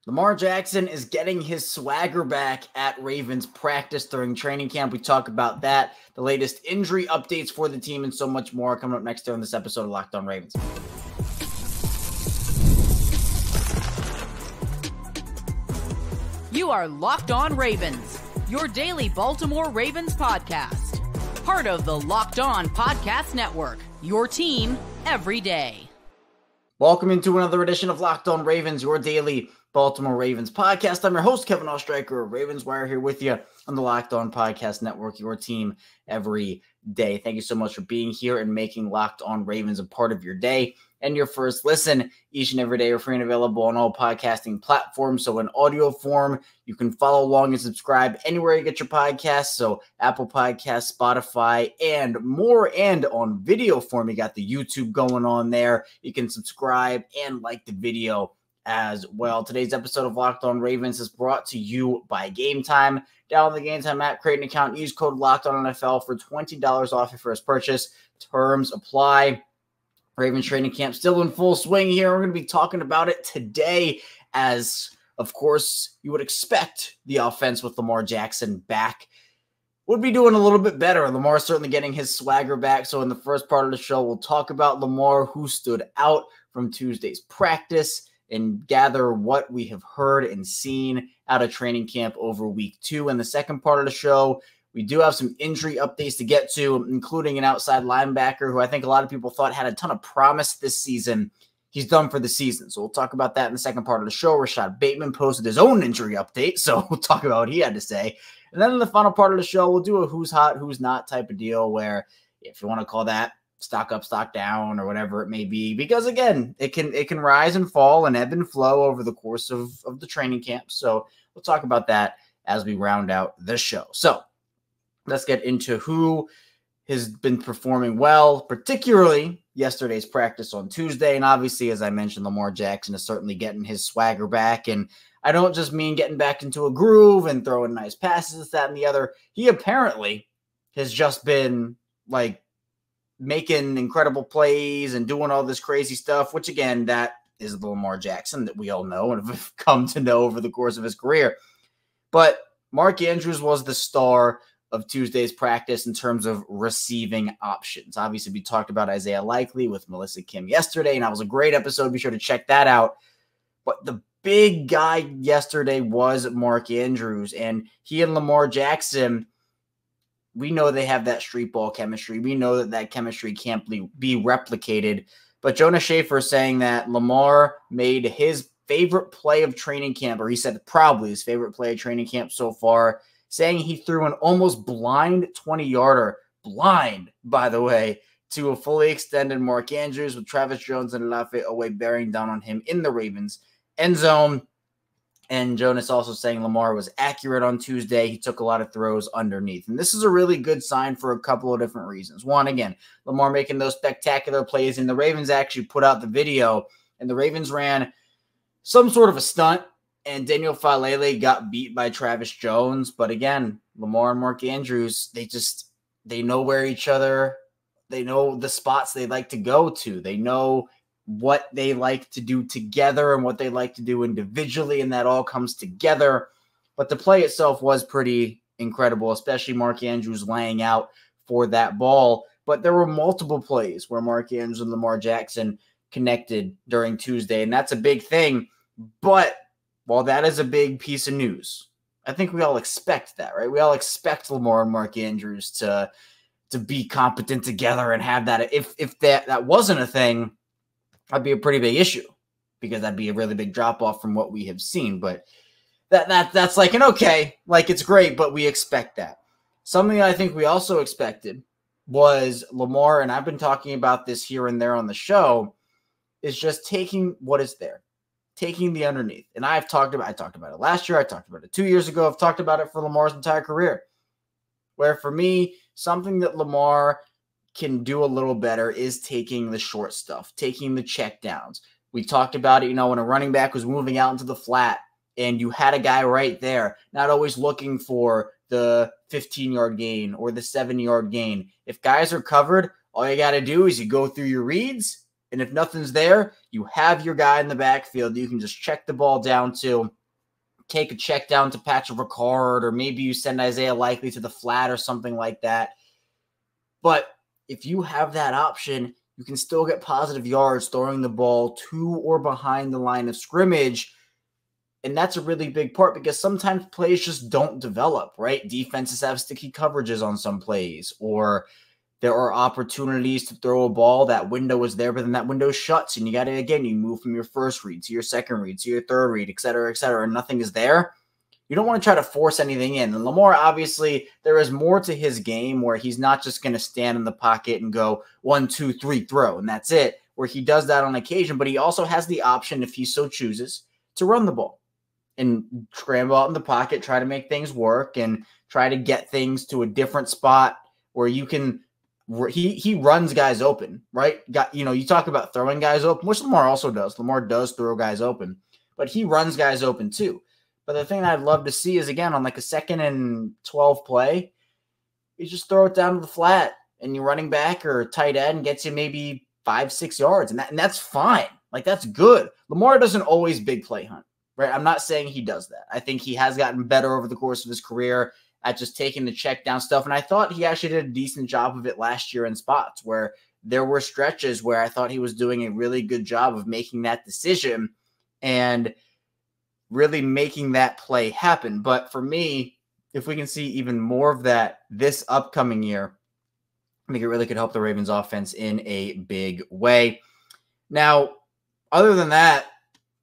Lamar Jackson is getting his swagger back at Ravens practice during training camp. We talk about that, the latest injury updates for the team, and so much more coming up next on this episode of Locked On Ravens. You are Locked On Ravens, your daily Baltimore Ravens podcast. Part of the Locked On Podcast Network, your team every day. Welcome into another edition of Locked On Ravens, your daily Baltimore Ravens podcast. I'm your host, Kevin Oestreicher of Ravens Wire, here with you on the Locked On Podcast Network, your team every day. Thank you so much for being here and making Locked On Ravens a part of your day and your first listen each and every day. We're free and available on all podcasting platforms. So in audio form, you can follow along and subscribe anywhere you get your podcasts. So Apple Podcasts, Spotify, and more. And on video form, you got the YouTube going on there. You can subscribe and like the video as well. Today's episode of Locked On Ravens is brought to you by Gametime. Download the Gametime app, create an account, use code LOCKEDONNFL for $20 off your first purchase. Terms apply. Ravens training camp still in full swing here. We're going to be talking about it today as, of course, you would expect the offense with Lamar Jackson back would be doing a little bit better. Lamar certainly getting his swagger back. So in the first part of the show, we'll talk about Lamar, who stood out from Tuesday's practice, and gather what we have heard and seen out of training camp over week 2. In the second part of the show, we do have some injury updates to get to, including an outside linebacker who I think a lot of people thought had a ton of promise this season. He's done for the season. So we'll talk about that in the second part of the show. Rashad Bateman posted his own injury update, so we'll talk about what he had to say. And then in the final part of the show, we'll do a who's hot, who's not type of deal where, if you want to call that stock up, stock down, or whatever it may be, because again, it can rise and fall and ebb and flow over the course of the training camp. So we'll talk about that as we round out the show. So let's get into who has been performing well, particularly yesterday's practice on Tuesday. And obviously, as I mentioned, Lamar Jackson is certainly getting his swagger back. And I don't just mean getting back into a groove and throwing nice passes, this, that, and the other. He apparently has just been like making incredible plays and doing all this crazy stuff, which again, that is the Lamar Jackson that we all know and have come to know over the course of his career. But Mark Andrews was the star of Tuesday's practice in terms of receiving options. Obviously, we talked about Isaiah Likely with Melissa Kim yesterday, and that was a great episode. Be sure to check that out. But the big guy yesterday was Mark Andrews, and he and Lamar Jackson, we know they have that street ball chemistry. We know that chemistry can't be replicated. But Jonas Schaefer saying that Lamar made his favorite play of training camp, or he said probably his favorite play of training camp so far, saying he threw an almost blind 20-yarder, blind, by the way, to a fully extended Mark Andrews with Travis Jones and Lafayette Owe bearing down on him in the Ravens end zone. And Jonas also saying Lamar was accurate on Tuesday. He took a lot of throws underneath. And this is a really good sign for a couple of different reasons. One, again, Lamar making those spectacular plays. And the Ravens actually put out the video. And the Ravens ran some sort of a stunt. And Daniel Falele got beat by Travis Jones. But again, Lamar and Mark Andrews, they know where each other, they know the spots they like to go to. They know what they like to do together and what they like to do individually, and that all comes together. But the play itself was pretty incredible, especially Mark Andrews laying out for that ball. But there were multiple plays where Mark Andrews and Lamar Jackson connected during Tuesday, and that's a big thing. But while that is a big piece of news, I think we all expect that, right? We all expect Lamar and Mark Andrews to be competent together and have that. If that wasn't a thing, that'd be a pretty big issue, because that'd be a really big drop off from what we have seen. But that's like an okay, like it's great, but we expect that. Something I think we also expected was Lamar, and I've been talking about this here and there on the show, is just taking what is there, taking the underneath. And I talked about it last year. I talked about it 2 years ago. I've talked about it for Lamar's entire career, where for me, something that Lamar can do a little better is taking the short stuff, taking the check downs. We talked about it, when a running back was moving out into the flat and you had a guy right there, not always looking for the 15-yard gain or the 7-yard gain. If guys are covered, all you got to do is you go through your reads And if nothing's there, you have your guy in the backfield. You can just check the ball down to, take a check down to Patrick Ricard, or maybe you send Isaiah Likely to the flat or something like that. But if you have that option, you can still get positive yards throwing the ball to or behind the line of scrimmage. And that's a really big part because sometimes plays just don't develop, right? Defenses have sticky coverages on some plays, or there are opportunities to throw a ball. That window is there, but then that window shuts, and you got to, again, you move from your first read to your second read to your third read, et cetera, and nothing is there. You don't want to try to force anything in. And Lamar, obviously, there is more to his game where he's not just going to stand in the pocket and go 1, 2, 3, throw, and that's it, where he does that on occasion, but he also has the option, if he so chooses, to run the ball and scramble out in the pocket, try to make things work, and try to get things to a different spot where you can – he runs guys open, right? You talk about throwing guys open, which Lamar also does. Lamar does throw guys open, but he runs guys open too. But the thing that I'd love to see is, again, on like a 2nd and 12 play, you just throw it down to the flat, and your running back or tight end gets you maybe 5-6 yards, and that's fine. Like, that's good. Lamar doesn't always big play hunt, right? I'm not saying he does that. I think he has gotten better over the course of his career at just taking the check down stuff, and I thought he actually did a decent job of it last year in spots where there were stretches where I thought he was doing a really good job of making that decision and really making that play happen. But for me, if we can see even more of that this upcoming year, I think it really could help the Ravens offense in a big way. Now, other than that,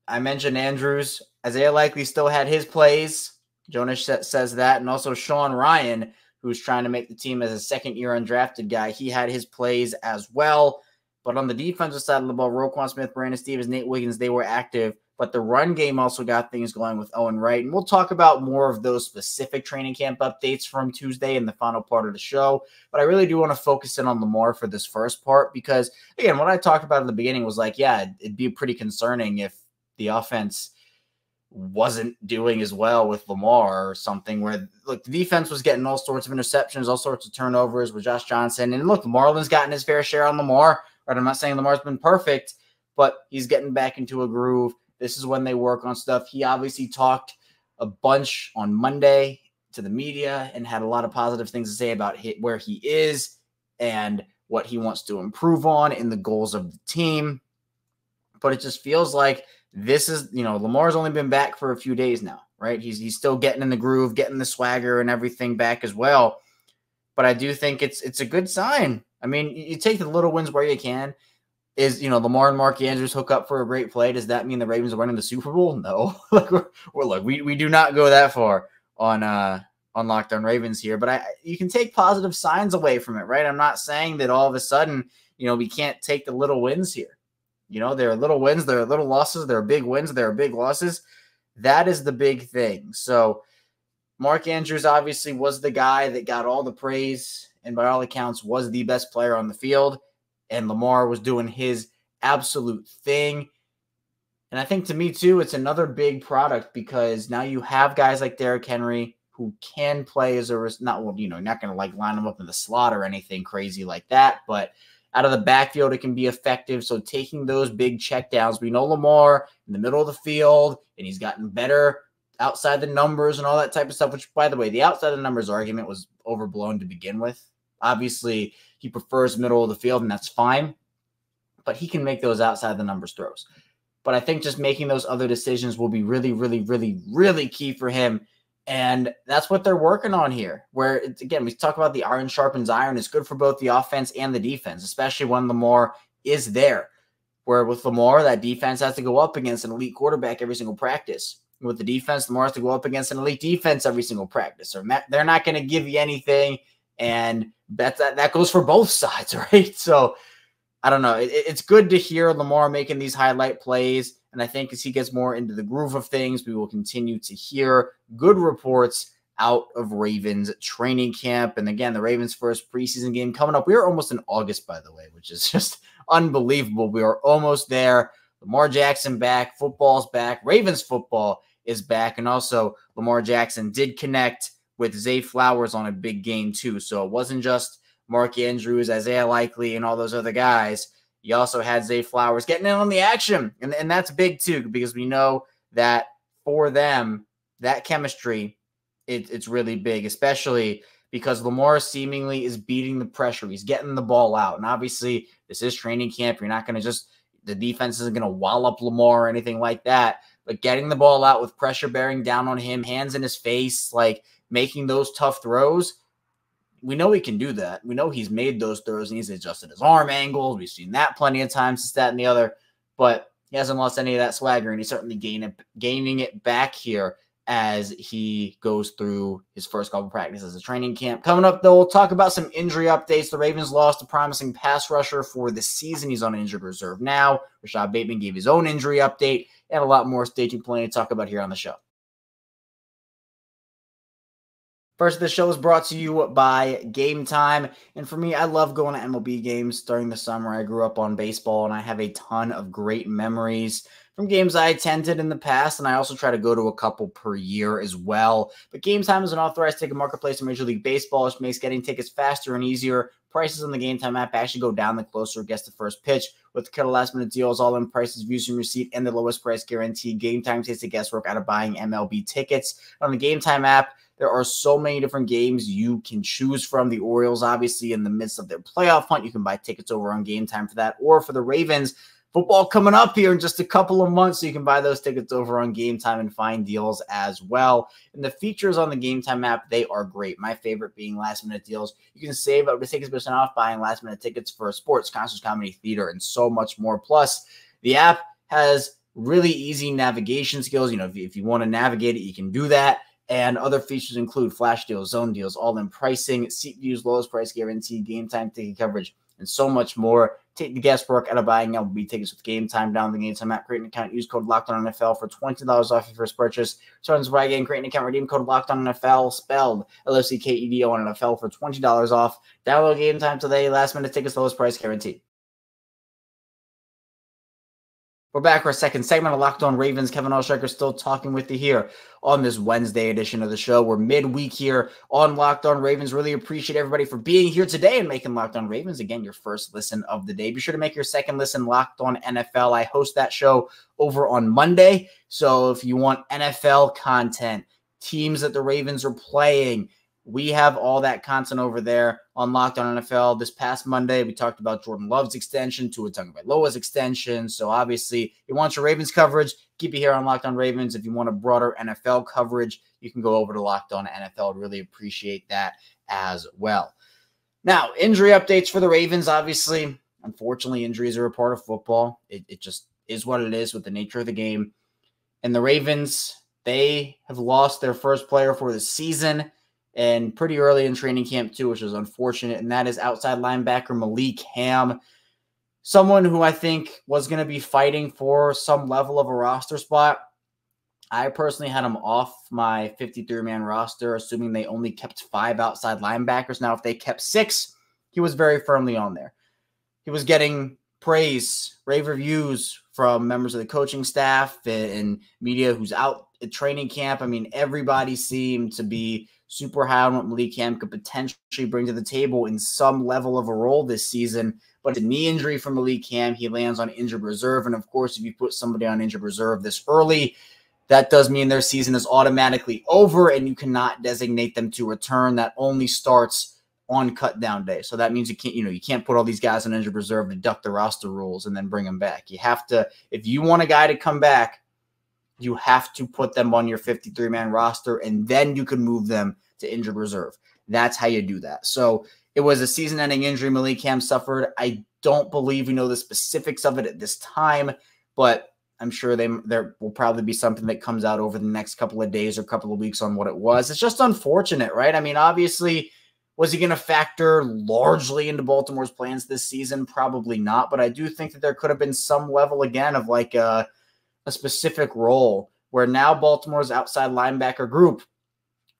I mentioned Andrews. Isaiah Likely still had his plays. Jonas says that. And also Sean Ryan, who's trying to make the team as a second-year undrafted guy, he had his plays as well. But on the defensive side of the ball, Roquan Smith, Brandon Stevens, Nate Wiggins, they were active. But the run game also got things going with Owen Wright. And we'll talk about more of those specific training camp updates from Tuesday in the final part of the show. But I really do want to focus in on Lamar for this first part because, again, what I talked about at the beginning was like, yeah, it'd be pretty concerning if the offense wasn't doing as well with Lamar or something where, look, the defense was getting all sorts of interceptions, all sorts of turnovers with Josh Johnson. And look, Marlon's gotten his fair share on Lamar. Right? I'm not saying Lamar's been perfect, but he's getting back into a groove. This is when they work on stuff. He obviously talked a bunch on Monday to the media and had a lot of positive things to say about where he is and what he wants to improve on in the goals of the team. But it just feels like this is, Lamar's only been back for a few days now, right? He's still getting in the groove, getting the swagger and everything back as well. But I do think it's a good sign. I mean, you take the little wins where you can. Is, Lamar and Mark Andrews hook up for a great play? Does that mean the Ravens are winning the Super Bowl? No. we do not go that far on Locked On Ravens here, but you can take positive signs away from it, right? I'm not saying that all of a sudden, we can't take the little wins here. There are little wins, there are little losses, there are big wins, there are big losses. That is the big thing. So Mark Andrews obviously was the guy that got all the praise and by all accounts was the best player on the field. And Lamar was doing his absolute thing. And I think to me, too, it's another big product because now you have guys like Derrick Henry who can play as not going to line them up in the slot or anything crazy like that. But out of the backfield, it can be effective. So taking those big checkdowns, we know Lamar in the middle of the field, and he's gotten better outside the numbers and all that type of stuff, which, by the way, the outside the numbers argument was overblown to begin with. Obviously, he prefers middle of the field, and that's fine. But he can make those outside the numbers throws. But I think just making those other decisions will be really, really, really, really key for him. And that's what they're working on here. Where, again, we talk about the iron sharpens iron. It's good for both the offense and the defense, especially when Lamar is there. Where with Lamar, that defense has to go up against an elite quarterback every single practice. With the defense, Lamar has to go up against an elite defense every single practice. Or they're not going to give you anything. And that goes for both sides, right? So, I don't know. It's good to hear Lamar making these highlight plays. And I think as he gets more into the groove of things, we will continue to hear good reports out of Ravens training camp. And again, the Ravens' first preseason game coming up. We are almost in August, by the way, which is just unbelievable. We are almost there. Lamar Jackson back. Football's back. Ravens football is back. And also, Lamar Jackson did connect with Zay Flowers on a big game too. So it wasn't just Mark Andrews, Isaiah Likely, and all those other guys. You also had Zay Flowers getting in on the action, and that's big too, because we know that for them, that chemistry, it's really big, especially because Lamar seemingly is beating the pressure. He's getting the ball out, and obviously this is training camp. You're not going to the defense isn't going to wallop Lamar or anything like that, but getting the ball out with pressure bearing down on him, hands in his face, like making those tough throws. We know he can do that. We know he's made those throws and he's adjusted his arm angles. We've seen that plenty of times, this, that, and the other. But he hasn't lost any of that swagger, and he's certainly gaining it back here as he goes through his first couple practices of training camp. Coming up, though, we'll talk about some injury updates. The Ravens lost a promising pass rusher for the season. He's on injured reserve now. Rashad Bateman gave his own injury update, and a lot more. Stay tuned, plenty to talk about here on the show. First, the show is brought to you by Gametime. And for me, I love going to MLB games during the summer. I grew up on baseball, and I have a ton of great memories from games I attended in the past, and I also try to go to a couple per year as well. But Gametime is an authorized ticket marketplace in Major League Baseball, which makes getting tickets faster and easier. Prices on the Gametime app actually go down the closer it gets to first pitch. With killer last-minute deals, all-in prices, views from receipt, and the lowest price guarantee, Gametime takes the guesswork out of buying MLB tickets. On the Gametime app, there are so many different games you can choose from. The Orioles, obviously, in the midst of their playoff hunt. You can buy tickets over on Gametime for that. Or for the Ravens, football coming up here in just a couple of months, so you can buy those tickets over on Gametime and find deals as well. And the features on the Gametime app, they are great. My favorite being last-minute deals. You can save up to 60% off buying last-minute tickets for sports, concerts, comedy, theater, and so much more. Plus, the app has really easy navigation skills. You know, if you want to navigate it, you can do that. And other features include flash deals, zone deals, all-in pricing, seat views, lowest price guarantee, Gametime ticket coverage, and so much more. Take the guesswork out of buying MLB tickets with Gametime. Download the Gametime app, create an account, use code LOCKEDONNFL for $20 off your first purchase. Starting by again, create an account, redeem code LOCKEDONNFL, spelled LOCKEDO on NFL for $20 off. Download Gametime today. Last minute tickets, lowest price guarantee. We're back for a second segment of Locked On Ravens. Kevin Oestreicher still talking with you here on this Wednesday edition of the show. We're midweek here on Locked On Ravens. Really appreciate everybody for being here today and making Locked On Ravens, again, your first listen of the day. Be sure to make your second listen Locked On NFL. I host that show over on Monday. So if you want NFL content, teams that the Ravens are playing, we have all that content over there on Locked On NFL. This past Monday, we talked about Jordan Love's extension, Tua Tagovailoa's extension. So obviously, if you want your Ravens coverage, keep it here on Locked On Ravens. If you want a broader NFL coverage, you can go over to Locked On NFL. Really appreciate that as well. Now, injury updates for the Ravens. Obviously, unfortunately, injuries are a part of football. It just is what it is with the nature of the game. And the Ravens, they have lost their first player for the season, and pretty early in training camp too, which is unfortunate, and that is outside linebacker Malik Ham, someone who I think was going to be fighting for some level of a roster spot. I personally had him off my 53-man roster, assuming they only kept 5 outside linebackers. Now, if they kept 6, he was very firmly on there. He was getting praise, rave reviews from members of the coaching staff and media who's out at training camp. I mean, everybody seemed to be super high on what Malik Ham could potentially bring to the table in some level of a role this season. But it's a knee injury for Malik Ham. He lands on injured reserve. And of course, if you put somebody on injured reserve this early, that does mean their season is automatically over and you cannot designate them to return. That only starts on cut down day. So that means you can't put all these guys on injured reserve, deduct the roster rules, and then bring them back. You have to, if you want a guy to come back, you have to put them on your 53-man roster, and then you can move them to injured reserve. That's how you do that. So it was a season-ending injury Malik Ham suffered. I don't believe we know the specifics of it at this time, but I'm sure there will probably be something that comes out over the next couple of days or couple of weeks on what it was. It's just unfortunate, right? I mean, obviously, was he going to factor largely into Baltimore's plans this season? Probably not, but I do think that there could have been some level, again, of like a specific role where now Baltimore's outside linebacker group,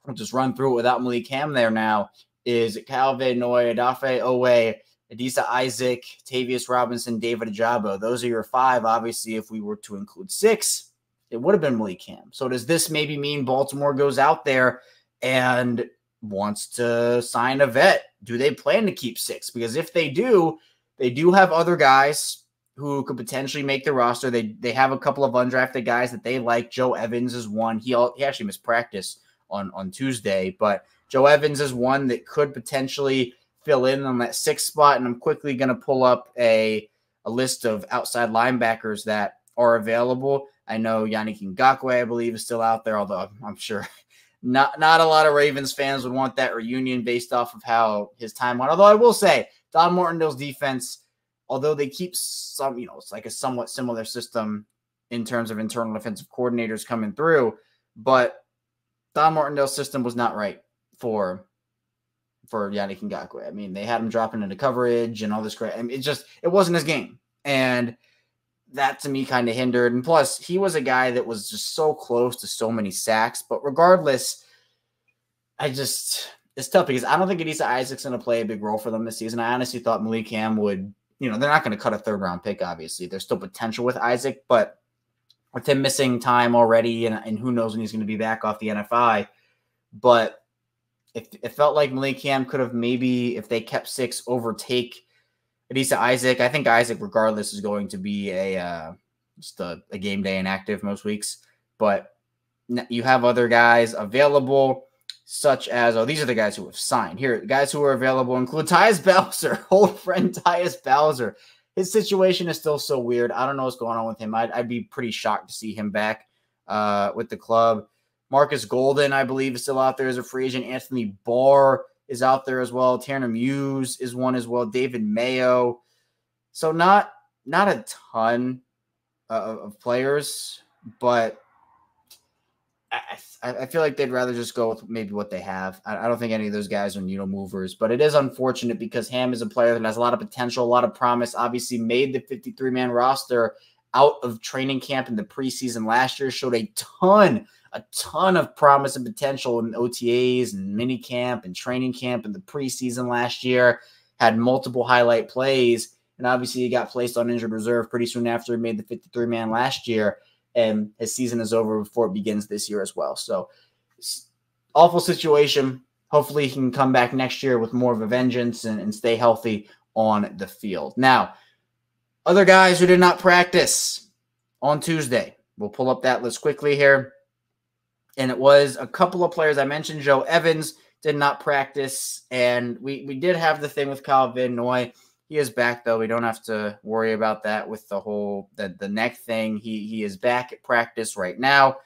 we'll just run through it without Malik Ham there now, is Calvin Noy, Adafe Owe, Adisa Isaac, Tavius Robinson, David Ajabo. Those are your 5. Obviously, if we were to include 6, it would have been Malik Ham. So does this maybe mean Baltimore goes out there and wants to sign a vet? Do they plan to keep 6? Because if they do, They do have other guys who could potentially make the roster. They have a couple of undrafted guys that they like. Joe Evans is one. He actually missed practice on Tuesday, but Joe Evans is one that could potentially fill in on that 6th spot. And I'm quickly going to pull up a list of outside linebackers that are available. I know Yannick Ngakoue, I believe, is still out there, although I'm sure not a lot of Ravens fans would want that reunion based off of how his time went. Although I will say, Don Martindale's defense, although they keep some, it's like a somewhat similar system in terms of internal defensive coordinators coming through, but Don Martindale's system was not right for Yannick Ngakoue. I mean, they had him dropping into coverage and all this crap. I mean, it wasn't his game. And that to me kind of hindered. And plus, he was a guy that was just so close to so many sacks. But regardless, it's tough because I don't think Adisa Isaac's going to play a big role for them this season. I honestly thought Malik Cam would, they're not going to cut a 3rd-round pick, obviously. There's still potential with Isaac, but with him missing time already, and who knows when he's going to be back off the NFI. But it felt like Malik Cam could have maybe, if they kept 6, overtake Adisa Isaac. I think Isaac, regardless, is going to be just a game day inactive most weeks. But you have other guys available, such as, these are the guys who have signed. Here, guys who are available include Tyus Bowser, old friend Tyus Bowser. His situation is still so weird. I don't know what's going on with him. I'd be pretty shocked to see him back with the club. Marcus Golden, I believe, is still out there as a free agent. Anthony Barr is out there as well. Tanner Muse is one as well. David Mayo. So not a ton of players, but I feel like they'd rather just go with maybe what they have. I don't think any of those guys are needle movers, but it is unfortunate because Ham is a player that has a lot of potential, a lot of promise, obviously made the 53-man roster out of training camp in the preseason last year, showed a ton of promise and potential in OTAs and mini camp and training camp in the preseason last year, had multiple highlight plays, and obviously he got placed on injured reserve pretty soon after he made the 53-man last year, and his season is over before it begins this year as well. So awful situation. Hopefully he can come back next year with more of a vengeance and stay healthy on the field. Now, other guys who did not practice on Tuesday. We'll pull up that list quickly here. And it was a couple of players. I mentioned Joe Evans did not practice. And we did have the thing with Kyle Van Noy. He is back, though. We don't have to worry about that with the whole the neck thing. He is back at practice right now.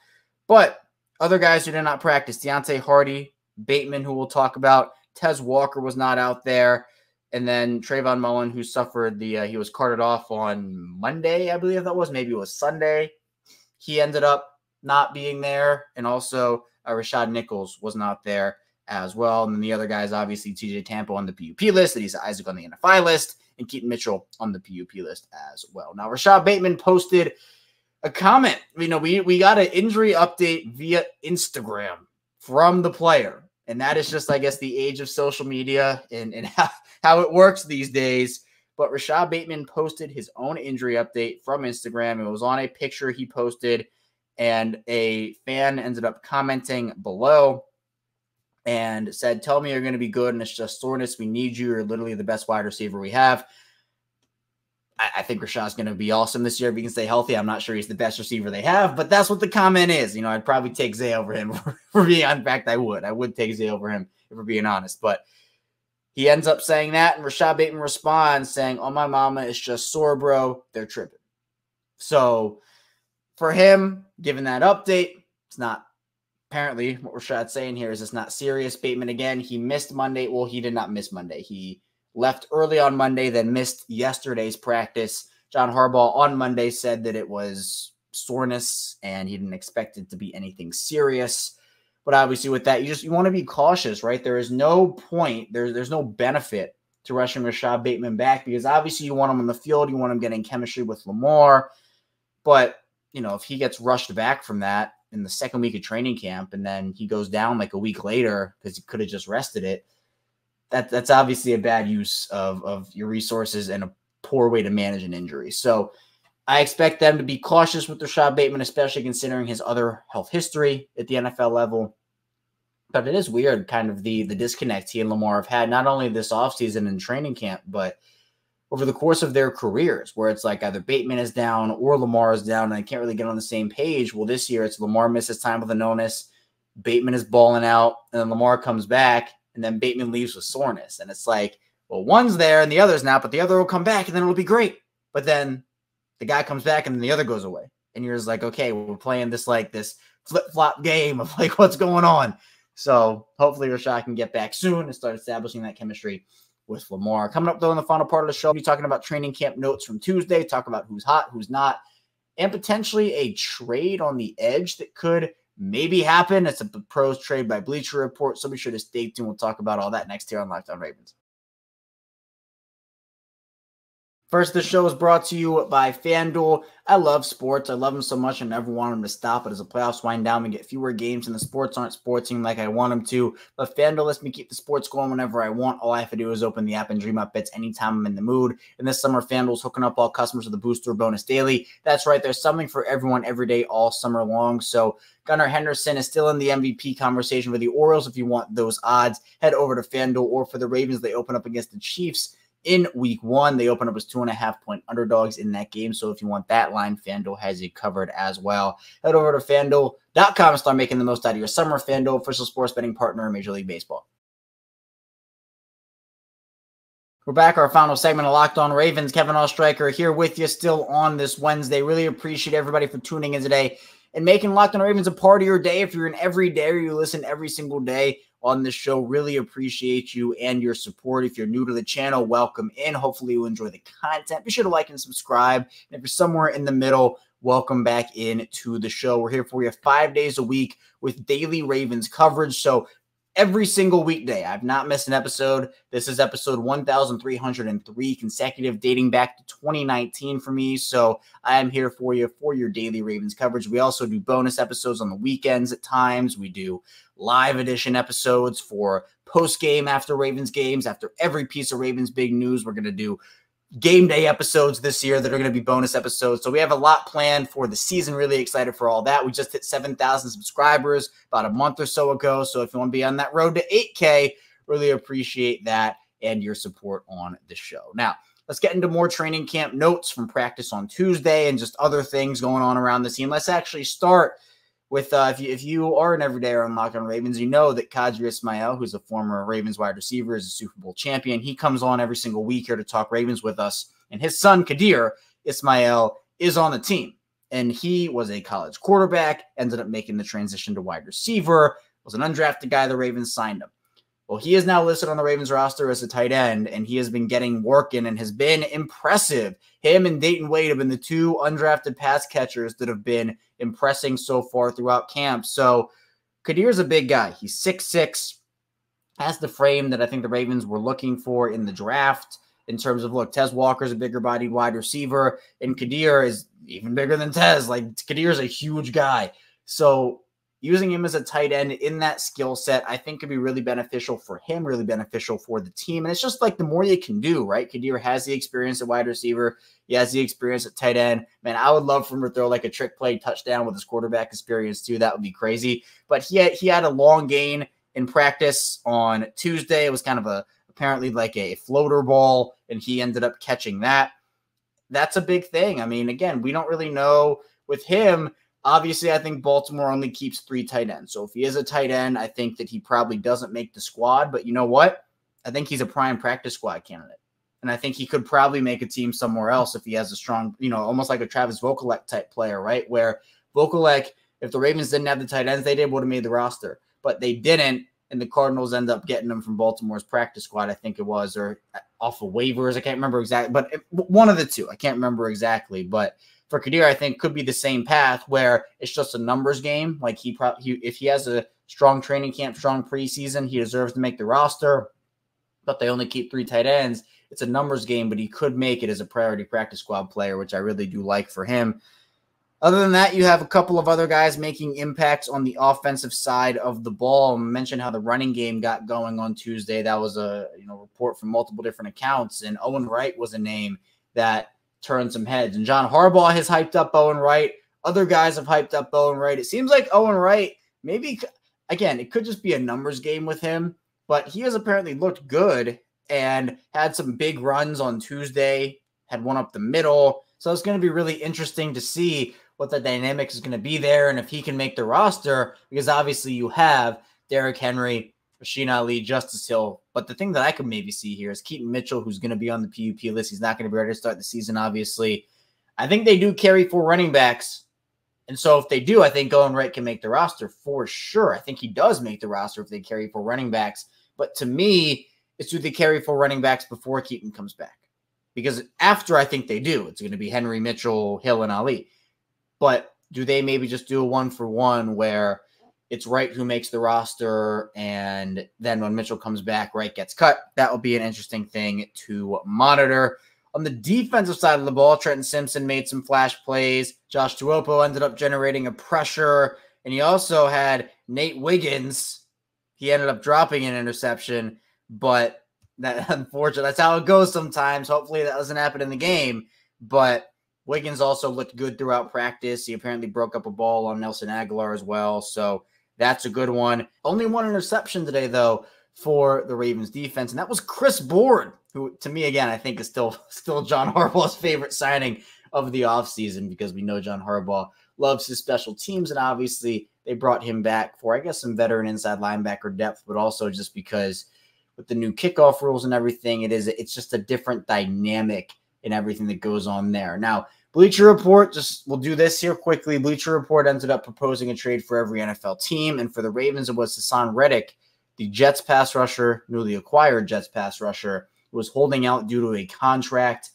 But other guys who did not practice, Deontay Hardy, Bateman, who we'll talk about. Tez Walker was not out there. And then Trayvon Mullen, who suffered he was carted off on Monday, I believe that was. Maybe it was Sunday. He ended up not being there. And also Rashad Nichols was not there as well. And then the other guys, obviously, TJ Tampa on the PUP list, Adisa Isaac on the NFI list, and Keaton Mitchell on the PUP list as well. Now, Rashad Bateman posted a comment. We got an injury update via Instagram from the player. And that is just, I guess, the age of social media and how it works these days. But Rashad Bateman posted his own injury update from Instagram. It was on a picture he posted, and a fan ended up commenting below and said, "Tell me you're going to be good, and it's just soreness. We need you. You're literally the best wide receiver we have." I think Rashad's going to be awesome this year if he can stay healthy. I'm not sure he's the best receiver they have, but that's what the comment is. I'd probably take Zay over him for being honest. In fact, I would take Zay over him if we're being honest. But he ends up saying that, and Rashad Bateman responds saying, "Oh, my mama, it's just sore, bro. They're tripping." So for him, given that update, it's not apparently what Rashad's saying here is it's not serious. Bateman, again, he missed Monday. Well, he did not miss Monday. He left early on Monday, then missed yesterday's practice. John Harbaugh on Monday said that it was soreness and he didn't expect it to be anything serious. But obviously with that, you want to be cautious, right? There is no point, there's no benefit to rushing Rashad Bateman back because obviously you want him on the field, you want him getting chemistry with Lamar. But, if he gets rushed back from that in the second week of training camp and then he goes down like a week later because he could have just rested it, that's obviously a bad use of your resources and a poor way to manage an injury. So I expect them to be cautious with Rashad Bateman, especially considering his other health history at the NFL level. But it is weird, kind of the disconnect he and Lamar have had, not only this offseason in training camp, but over the course of their careers, where it's like either Bateman is down or Lamar is down and they can't really get on the same page. Well, this year it's Lamar misses time with an illness, Bateman is balling out, and then Lamar comes back, and then Bateman leaves with soreness. And it's like, well, one's there and the other's not, but the other will come back and then it'll be great. But then the guy comes back and then the other goes away. And you're just like, okay, we're playing this like this flip-flop game of like what's going on. So hopefully Rashad can get back soon and start establishing that chemistry with Lamar. Coming up, though, in the final part of the show, we'll be talking about training camp notes from Tuesday, talk about who's hot, who's not, and potentially a trade on the edge that could maybe happen. It's a pros trade by Bleacher Report, so be sure to stay tuned. We'll talk about all that next here on Locked On Ravens. First, the show is brought to you by FanDuel. I love sports. I love them so much I never want them to stop. But as the playoffs wind down, we get fewer games and the sports aren't sporting like I want them to. But FanDuel lets me keep the sports going whenever I want. All I have to do is open the app and dream up bets anytime I'm in the mood. And this summer, FanDuel's hooking up all customers with a booster bonus daily. That's right. There's something for everyone every day all summer long. So Gunnar Henderson is still in the MVP conversation for the Orioles. If you want those odds, head over to FanDuel. Or for the Ravens, they open up against the Chiefs in week 1. They open up as 2.5-point underdogs in that game. So if you want that line, FanDuel has you covered as well. Head over to FanDuel.com and start making the most out of your summer. FanDuel, official sports betting partner of Major League Baseball. We're back. Our final segment of Locked On Ravens. Kevin Ostreicher here with you still on this Wednesday. Really appreciate everybody for tuning in today and making Locked On Ravens a part of your day. If you're in every day or you listen every single day on this show, really appreciate you and your support. If you're new to the channel, welcome in. Hopefully you enjoy the content. Be sure to like and subscribe. And if you're somewhere in the middle, welcome back into the show. We're here for you 5 days a week with daily Ravens coverage. So every single weekday, I've not missed an episode. This is episode 1,303 consecutive, dating back to 2019 for me. So I am here for you for your daily Ravens coverage. We also do bonus episodes on the weekends at times. We do live edition episodes for post-game after Ravens games. After every piece of Ravens big news, we're going to do game day episodes this year that are going to be bonus episodes. So we have a lot planned for the season. Really excited for all that. We just hit 7,000 subscribers about a month or so ago. So if you want to be on that road to 8K, really appreciate that and your support on the show. Now, let's get into more training camp notes from practice on Tuesday and just other things going on around the team. Let's actually start with, if you are an everydayer on Locked On Ravens, you know that Qadry Ismail, who's a former Ravens wide receiver, is a Super Bowl champion. He comes on every single week here to talk Ravens with us. And his son, Qadry Ismail, is on the team. And he was a college quarterback, ended up making the transition to wide receiver, was an undrafted guy. The Ravens signed him. Well, he is now listed on the Ravens roster as a tight end, and he has been getting work in and has been impressive. Him and Dayton Wade have been the two undrafted pass catchers that have been impressing so far throughout camp. So Qadry's a big guy. He's 6'6", has the frame that I think the Ravens were looking for in the draft in terms of, look, Tez Walker's a bigger-bodied wide receiver, and Qadry is even bigger than Tez. Like, Qadry's a huge guy. So using him as a tight end in that skill set, I think could be really beneficial for him, really beneficial for the team. And it's just like the more you can do, right? Qadry has the experience at wide receiver. He has the experience at tight end. Man, I would love for him to throw like a trick play touchdown with his quarterback experience too. That would be crazy. But he had a long gain in practice on Tuesday. It was kind of apparently like a floater ball, and he ended up catching that. That's a big thing. I mean, again, we don't really know with him. Obviously, I think Baltimore only keeps 3 tight ends. So if he is a tight end, I think that he probably doesn't make the squad. But you know what? I think he's a prime practice squad candidate. And I think he could probably make a team somewhere else if he has a strong, almost like a Travis Vokolek type player, right? Where Vokolek, if the Ravens didn't have the tight ends, they would have made the roster. But they didn't, and the Cardinals end up getting him from Baltimore's practice squad, I think it was, or off of waivers. I can't remember exactly. But one of the two. I can't remember exactly. But for Qadry, I think could be the same path where it's just a numbers game. Like if he has a strong training camp, strong preseason, he deserves to make the roster. But they only keep 3 tight ends. It's a numbers game, but he could make it as a priority practice squad player, which I really do like for him. Other than that, you have a couple of other guys making impacts on the offensive side of the ball. I mentioned how the running game got going on Tuesday. That was a report from multiple different accounts, and Owen Wright was a name that turned some heads. And John Harbaugh has hyped up Owen Wright. Other guys have hyped up Owen Wright. It seems like Owen Wright, maybe, again, it could just be a numbers game with him, but he has apparently looked good and had some big runs on Tuesday, had one up the middle. So it's going to be really interesting to see what the dynamics is going to be there and if he can make the roster, because obviously you have Derrick Henry, Rasheen Ali, Justice Hill. But the thing that I could maybe see here is Keaton Mitchell, who's going to be on the PUP list. He's not going to be ready to start the season, obviously. I think they do carry 4 running backs. And so if they do, I think Owen Wright can make the roster for sure. I think he does make the roster if they carry 4 running backs. But to me, it's do they carry 4 running backs before Keaton comes back? Because after I think they do, it's going to be Henry, Mitchell, Hill, and Ali. But do they maybe just do a 1-for-1 where it's Wright who makes the roster, and then when Mitchell comes back, Wright gets cut? That will be an interesting thing to monitor. On the defensive side of the ball, Trenton Simpson made some flash plays. Josh Tuopo ended up generating a pressure, and he also had Nate Wiggins. He ended up dropping an interception, but that unfortunately, that's how it goes sometimes. Hopefully that doesn't happen in the game, but Wiggins also looked good throughout practice. He apparently broke up a ball on Nelson Aguilar as well, so that's a good one. Only one interception today, though, for the Ravens defense, and that was Chris Board, who, to me, again, I think is still John Harbaugh's favorite signing of the offseason, because we know John Harbaugh loves his special teams, and obviously they brought him back for, I guess, some veteran inside linebacker depth, but also just because with the new kickoff rules and everything, it's just a different dynamic in everything that goes on there. Now, Bleacher Report, we'll do this here quickly. Bleacher Report ended up proposing a trade for every NFL team, and for the Ravens, it was Hassan Reddick, the Jets pass rusher, newly acquired Jets pass rusher, who was holding out due to a contract.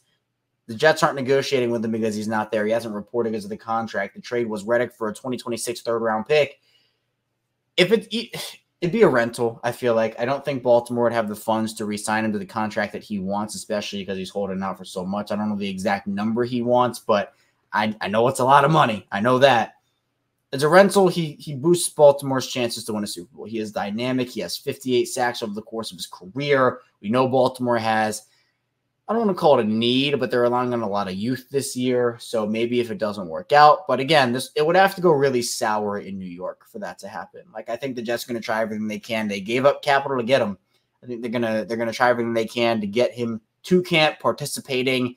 The Jets aren't negotiating with him because he's not there. He hasn't reported because of the contract. The trade was Reddick for a 2026 third-round pick. It'd be a rental, I feel like. I don't think Baltimore would have the funds to re-sign him to the contract that he wants, especially because he's holding out for so much. I don't know the exact number he wants, but I know it's a lot of money. I know that. As a rental, he boosts Baltimore's chances to win a Super Bowl. He is dynamic. He has 58 sacks over the course of his career. We know Baltimore has, I don't want to call it a need, but they're relying on a lot of youth this year. So maybe if it doesn't work out. But again, it would have to go really sour in New York for that to happen. Like, I think the Jets are going to try everything they can. They gave up capital to get him. I think they're gonna try everything they can to get him to camp, participating.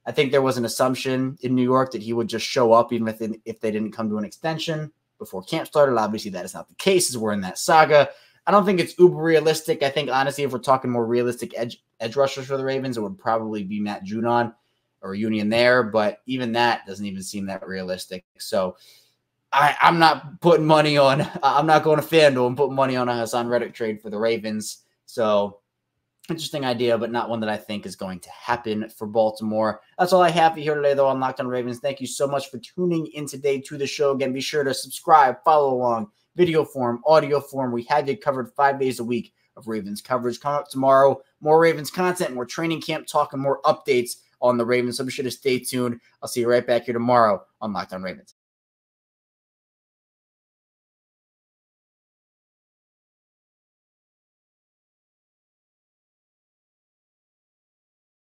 I think there was an assumption in New York that he would just show up even if they didn't come to an extension before camp started. Obviously, that is not the case as we're in that saga. I don't think it's uber realistic. I think, honestly, if we're talking more realistic edge rushers for the Ravens, it would probably be Matt Judon or Union there. But even that doesn't even seem that realistic. So I'm not putting money on – I'm not going to FanDuel and putting money on a Hassan Reddick trade for the Ravens. So interesting idea, but not one that I think is going to happen for Baltimore. That's all I have for you here today, though, on Locked On Ravens. Thank you so much for tuning in today to the show. Again, be sure to subscribe, follow along, video form, audio form. We have you covered 5 days a week of Ravens coverage. Coming up tomorrow, more Ravens content, more training camp talk, and more updates on the Ravens. So be sure to stay tuned. I'll see you right back here tomorrow on Locked On Ravens.